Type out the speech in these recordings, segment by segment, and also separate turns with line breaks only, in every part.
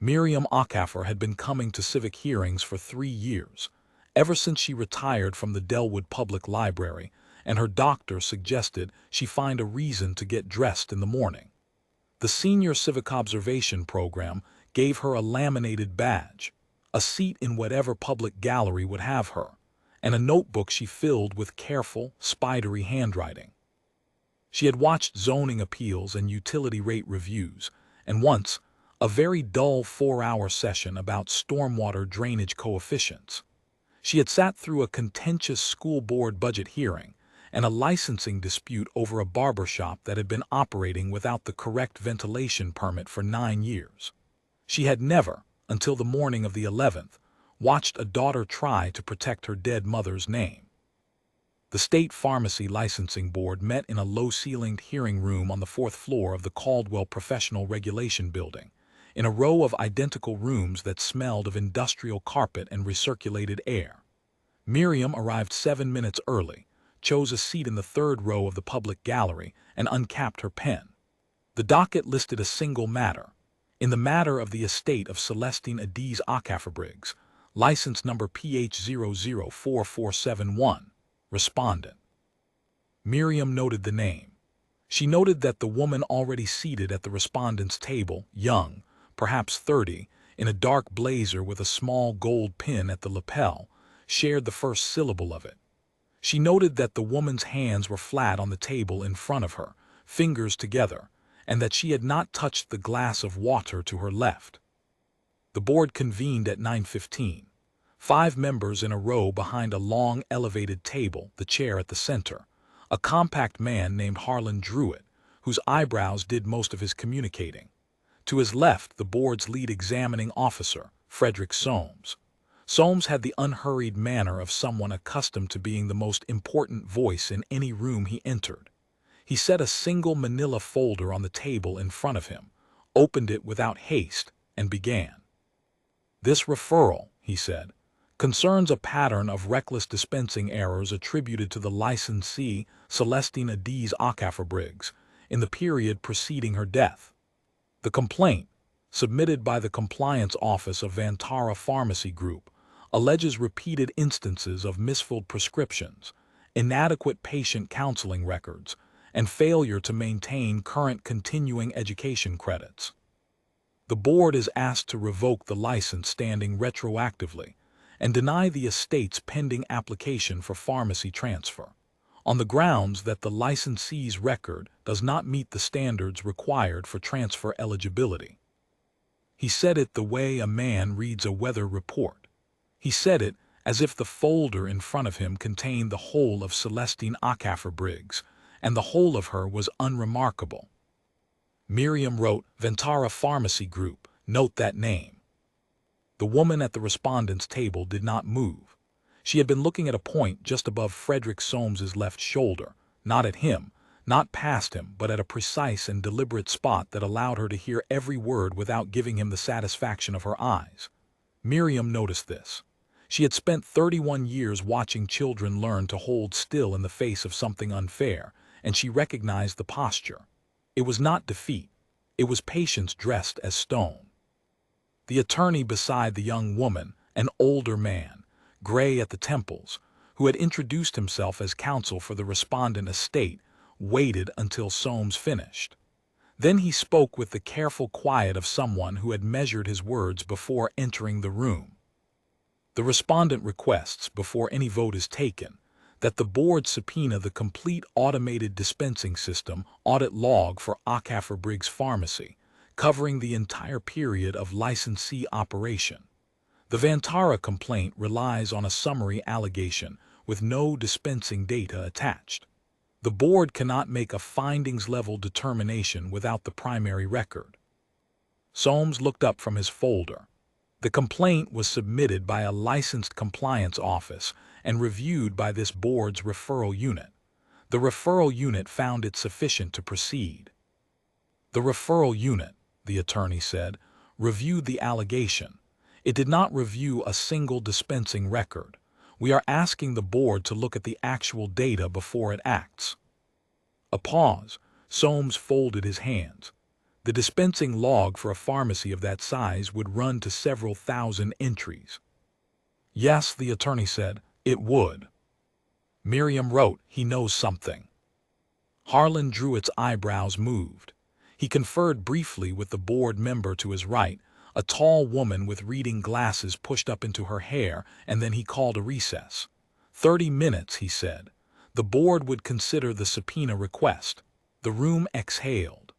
Miriam Okafor had been coming to civic hearings for 3 years, ever since she retired from the Delwood Public Library, and her doctor suggested she find a reason to get dressed in the morning. The Senior Civic Observation Program gave her a laminated badge, a seat in whatever public gallery would have her, and a notebook she filled with careful, spidery handwriting. She had watched zoning appeals and utility rate reviews, and once, a very dull 4-hour session about stormwater drainage coefficients. She had sat through a contentious school board budget hearing and a licensing dispute over a barber shop that had been operating without the correct ventilation permit for 9 years. She had never, until the morning of the 11th, watched a daughter try to protect her dead mother's name. The State Pharmacy Licensing Board met in a low-ceilinged hearing room on the 4th floor of the Caldwell Professional Regulation Building, in a row of identical rooms that smelled of industrial carpet and recirculated air. Miriam arrived 7 minutes early, chose a seat in the 3rd row of the public gallery, and uncapped her pen. The docket listed a single matter. In the matter of the estate of Celestine Adiz Okafor-Briggs, license number PH004471, respondent. Miriam noted the name. She noted that the woman already seated at the respondent's table, young, perhaps 30, in a dark blazer with a small gold pin at the lapel, shared the first syllable of it. She noted that the woman's hands were flat on the table in front of her, fingers together, and that she had not touched the glass of water to her left. The board convened at 9:15. 5 members in a row behind a long elevated table, the chair at the center. A compact man named Harlan Druitt, whose eyebrows did most of his communicating. To his left, the board's lead examining officer, Frederick Soames. Soames had the unhurried manner of someone accustomed to being the most important voice in any room he entered. He set a single manila folder on the table in front of him, opened it without haste, and began. "This referral," he said, "concerns a pattern of reckless dispensing errors attributed to the licensee Celestine Adiz Okafor-Briggs in the period preceding her death. The complaint, submitted by the Compliance Office of Vantara Pharmacy Group, alleges repeated instances of misfilled prescriptions, inadequate patient counseling records, and failure to maintain current continuing education credits. The board is asked to revoke the license standing retroactively and deny the estate's pending application for pharmacy transfer, on the grounds that the licensee's record does not meet the standards required for transfer eligibility." He said it the way a man reads a weather report. He said it as if the folder in front of him contained the whole of Celestine Okafor-Briggs, and the whole of her was unremarkable. Miriam wrote, "Vantara Pharmacy Group, note that name." The woman at the respondent's table did not move. She had been looking at a point just above Frederick Soames's left shoulder, not at him, not past him, but at a precise and deliberate spot that allowed her to hear every word without giving him the satisfaction of her eyes. Miriam noticed this. She had spent 31 years watching children learn to hold still in the face of something unfair, and she recognized the posture. It was not defeat. It was patience dressed as stone. The attorney beside the young woman, an older man, gray at the temples, who had introduced himself as counsel for the respondent estate, waited until Soames finished. Then he spoke with the careful quiet of someone who had measured his words before entering the room. "The respondent requests, before any vote is taken, that the board subpoena the complete automated dispensing system audit log for Okafor-Briggs Pharmacy, covering the entire period of licensee operation. The Vantara complaint relies on a summary allegation with no dispensing data attached. The board cannot make a findings-level determination without the primary record." Soames looked up from his folder. The complaint was submitted by a licensed compliance office and reviewed by this board's referral unit. The referral unit found it sufficient to proceed. "The referral unit," the attorney said, "reviewed the allegation. It did not review a single dispensing record. We are asking the board to look at the actual data before it acts." A pause. Soames folded his hands. The dispensing log for a pharmacy of that size would run to several thousand entries. Yes, the attorney said, it would. Miriam wrote, he knows something. Harlan Druitt's eyebrows moved. He conferred briefly with the board member to his right, a tall woman with reading glasses pushed up into her hair, and then he called a recess. 30 minutes, he said. The board would consider the subpoena request. The room exhaled.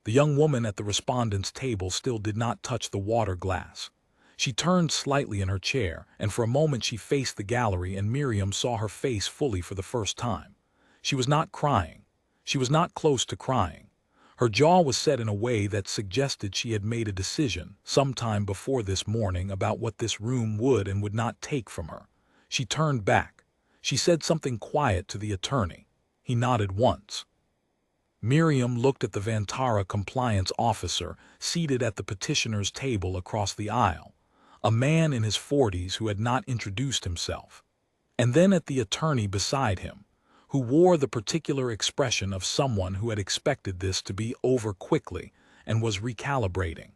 The young woman at the respondent's table still did not touch the water glass. She turned slightly in her chair, and for a moment she faced the gallery, and Miriam saw her face fully for the first time. She was not crying. She was not close to crying. Her jaw was set in a way that suggested she had made a decision sometime before this morning about what this room would and would not take from her. She turned back. She said something quiet to the attorney. He nodded once. Miriam looked at the Vantara compliance officer seated at the petitioner's table across the aisle, a man in his 40s who had not introduced himself, and then at the attorney beside him, who wore the particular expression of someone who had expected this to be over quickly and was recalibrating.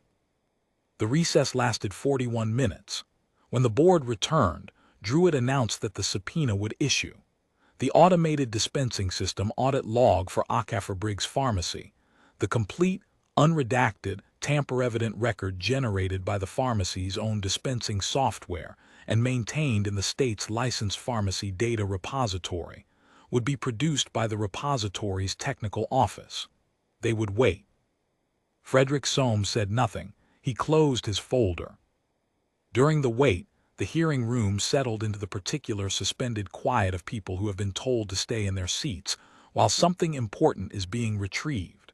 The recess lasted 41 minutes. When the board returned, Druitt announced that the subpoena would issue. The automated dispensing system audit log for Acafer Briggs Pharmacy, the complete, unredacted, tamper-evident record generated by the pharmacy's own dispensing software and maintained in the state's licensed pharmacy data repository, would be produced by the repository's technical office. They would wait. Frederick Soames said nothing. He closed his folder. During the wait, the hearing room settled into the particular suspended quiet of people who have been told to stay in their seats while something important is being retrieved.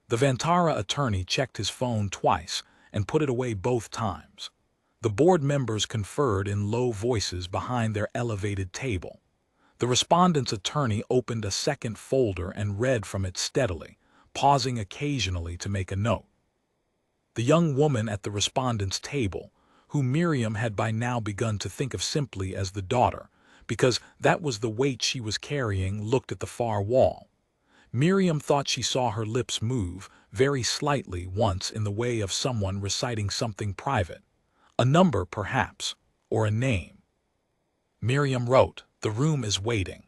The Vantara attorney checked his phone twice and put it away both times. The board members conferred in low voices behind their elevated table. The respondent's attorney opened a second folder and read from it steadily, pausing occasionally to make a note. The young woman at the respondent's table, who Miriam had by now begun to think of simply as the daughter, because that was the weight she was carrying, looked at the far wall. Miriam thought she saw her lips move, very slightly once, in the way of someone reciting something private. A number, perhaps, or a name. Miriam wrote, "The room is waiting."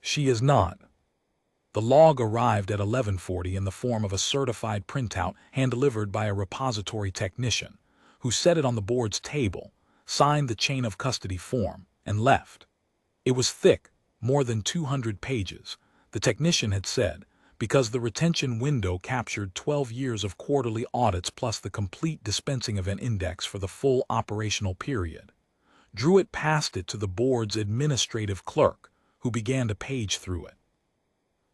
She is not. The log arrived at 11:40 in the form of a certified printout hand-delivered by a repository technician, who set it on the board's table, signed the chain of custody form, and left. It was thick, more than 200 pages, the technician had said, because the retention window captured 12 years of quarterly audits plus the complete dispensing event index for the full operational period. Druitt passed it to the board's administrative clerk, who began to page through it.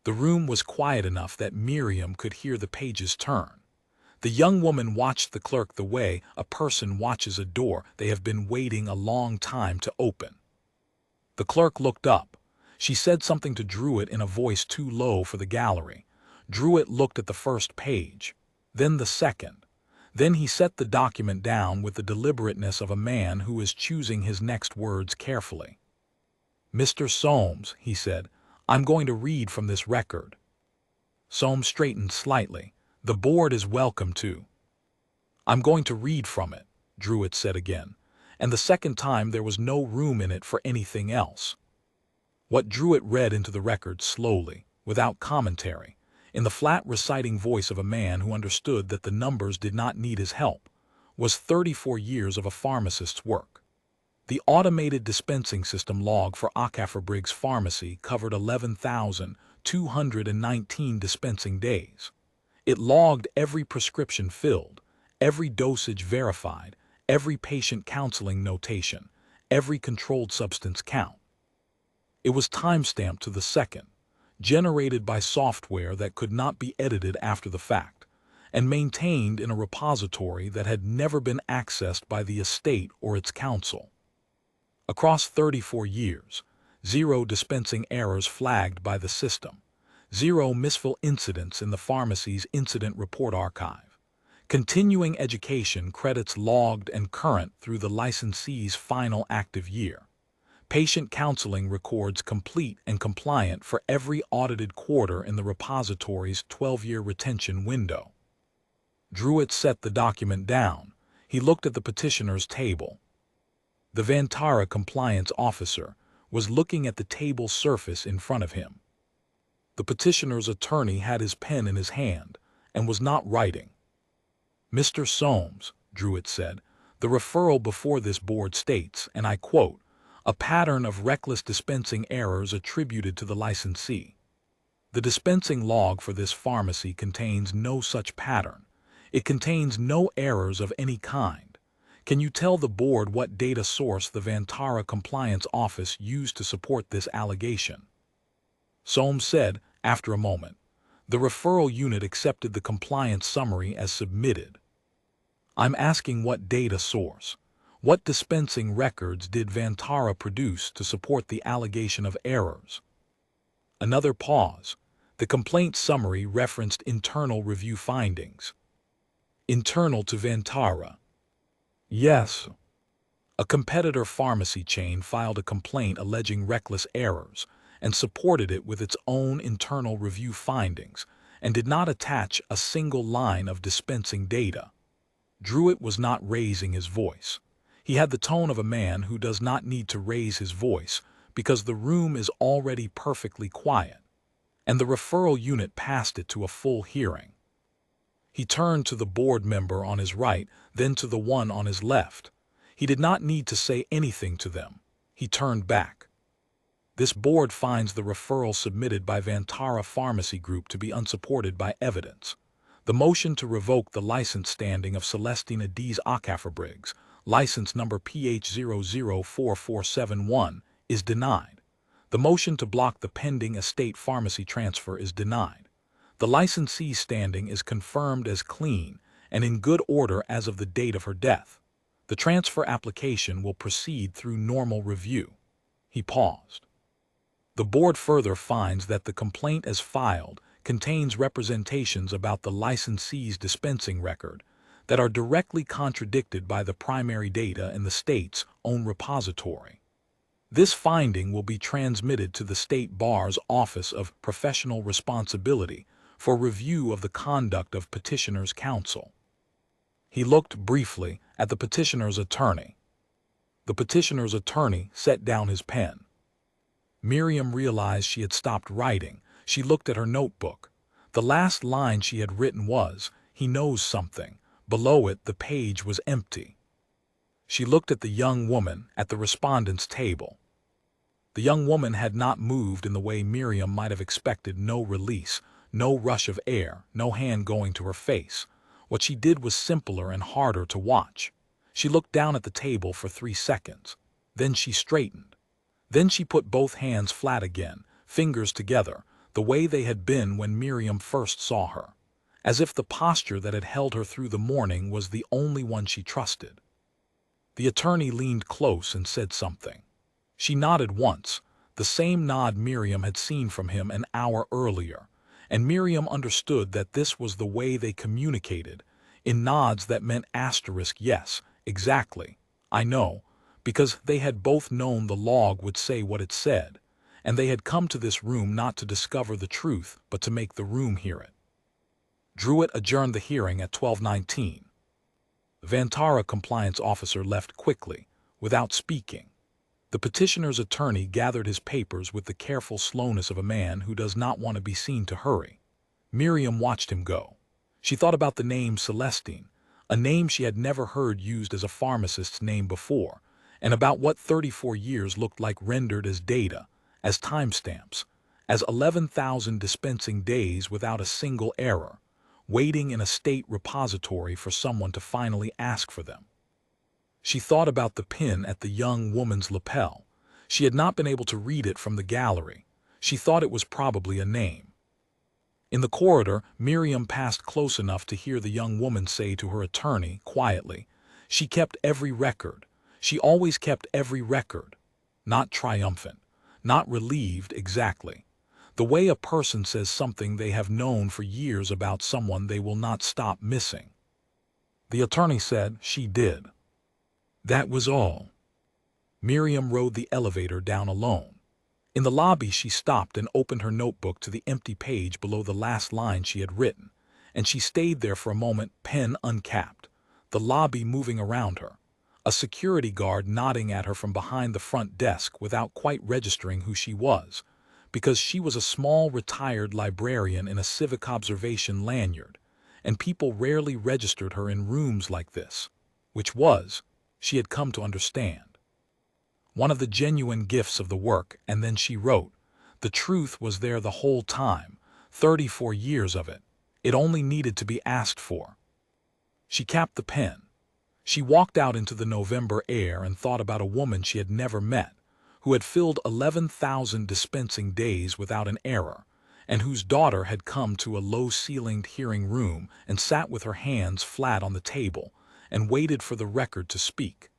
The room was quiet enough that Miriam could hear the pages turn. The young woman watched the clerk the way a person watches a door they have been waiting a long time to open. The clerk looked up. She said something to Druitt in a voice too low for the gallery. Druitt looked at the first page, then the second. Then he set the document down with the deliberateness of a man who is choosing his next words carefully. "Mr. Soames," he said, "I'm going to read from this record." Soames straightened slightly. "The board is welcome to." "I'm going to read from it," Druitt said again, and the second time there was no room in it for anything else. What Druitt read into the record slowly, without commentary, in the flat reciting voice of a man who understood that the numbers did not need his help, was 34 years of a pharmacist's work. The automated dispensing system log for Acafer Briggs Pharmacy covered 11,219 dispensing days. It logged every prescription filled, every dosage verified, every patient counseling notation, every controlled substance count. It was timestamped to the second, generated by software that could not be edited after the fact, and maintained in a repository that had never been accessed by the estate or its counsel. Across 34 years, 0 dispensing errors flagged by the system, 0 misfill incidents in the pharmacy's incident report archive, continuing education credits logged and current through the licensee's final active year, patient counseling records complete and compliant for every audited quarter in the repository's 12-year retention window. Druitt set the document down. He looked at the petitioner's table. The Vantara compliance officer was looking at the table surface in front of him. The petitioner's attorney had his pen in his hand and was not writing. "Mr. Soames," Druitt said, "the referral before this board states, and I quote, a pattern of reckless dispensing errors attributed to the licensee. The dispensing log for this pharmacy contains no such pattern. It contains no errors of any kind. Can you tell the board what data source the Vantara Compliance Office used to support this allegation?" Soames said, after a moment, "The referral unit accepted the compliance summary as submitted." "I'm asking what data source. What dispensing records did Vantara produce to support the allegation of errors?" Another pause. The complaint summary referenced internal review findings. "Internal to Vantara?" "Yes." A competitor pharmacy chain filed a complaint alleging reckless errors and supported it with its own internal review findings and did not attach a single line of dispensing data. Druitt was not raising his voice. He had the tone of a man who does not need to raise his voice because the room is already perfectly quiet, and the referral unit passed it to a full hearing. He turned to the board member on his right, then to the one on his left. He did not need to say anything to them. He turned back. "This board finds the referral submitted by Vantara Pharmacy Group to be unsupported by evidence. The motion to revoke the license standing of Celestina Dees Briggs, license number PH004471, is denied. The motion to block the pending estate pharmacy transfer is denied. The licensee's standing is confirmed as clean and in good order as of the date of her death. The transfer application will proceed through normal review." He paused. "The board further finds that the complaint as filed contains representations about the licensee's dispensing record that are directly contradicted by the primary data in the state's own repository. This finding will be transmitted to the State Bar's Office of Professional Responsibility for review of the conduct of petitioner's counsel." He looked briefly at the petitioner's attorney. The petitioner's attorney set down his pen. Miriam realized she had stopped writing. She looked at her notebook. The last line she had written was, "He knows something." Below it, the page was empty. She looked at the young woman at the respondent's table. The young woman had not moved in the way Miriam might have expected. No release, no rush of air, no hand going to her face. What she did was simpler and harder to watch. She looked down at the table for 3 seconds. Then she straightened. Then she put both hands flat again, fingers together, the way they had been when Miriam first saw her, as if the posture that had held her through the morning was the only one she trusted. The attorney leaned close and said something. She nodded once, the same nod Miriam had seen from him an hour earlier, and Miriam understood that this was the way they communicated, in nods that meant yes, exactly, I know, because they had both known the log would say what it said, and they had come to this room not to discover the truth, but to make the room hear it. Druitt adjourned the hearing at 12:19. The Vantara compliance officer left quickly, without speaking. The petitioner's attorney gathered his papers with the careful slowness of a man who does not want to be seen to hurry. Miriam watched him go. She thought about the name Celestine, a name she had never heard used as a pharmacist's name before, and about what 34 years looked like rendered as data, as timestamps, as 11,000 dispensing days without a single error, waiting in a state repository for someone to finally ask for them. She thought about the pin at the young woman's lapel. She had not been able to read it from the gallery. She thought it was probably a name. In the corridor, Miriam passed close enough to hear the young woman say to her attorney, quietly, "She kept every record. She always kept every record." Not triumphant, not relieved exactly. The way a person says something they have known for years about someone they will not stop missing. The attorney said she did. That was all. Miriam rode the elevator down alone. In the lobby she stopped and opened her notebook to the empty page below the last line she had written, and she stayed there for a moment, pen uncapped, the lobby moving around her, a security guard nodding at her from behind the front desk without quite registering who she was, because she was a small retired librarian in a civic observation lanyard, and people rarely registered her in rooms like this, which was, she had come to understand, one of the genuine gifts of the work. And then she wrote, the truth was there the whole time, 34 years of it. It only needed to be asked for. She capped the pen. She walked out into the November air and thought about a woman she had never met, who had filled 11,000 dispensing days without an error, and whose daughter had come to a low-ceilinged hearing room and sat with her hands flat on the table and waited for the record to speak,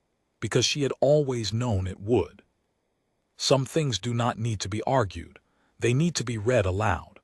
because she had always known it would. Some things do not need to be argued. They need to be read aloud.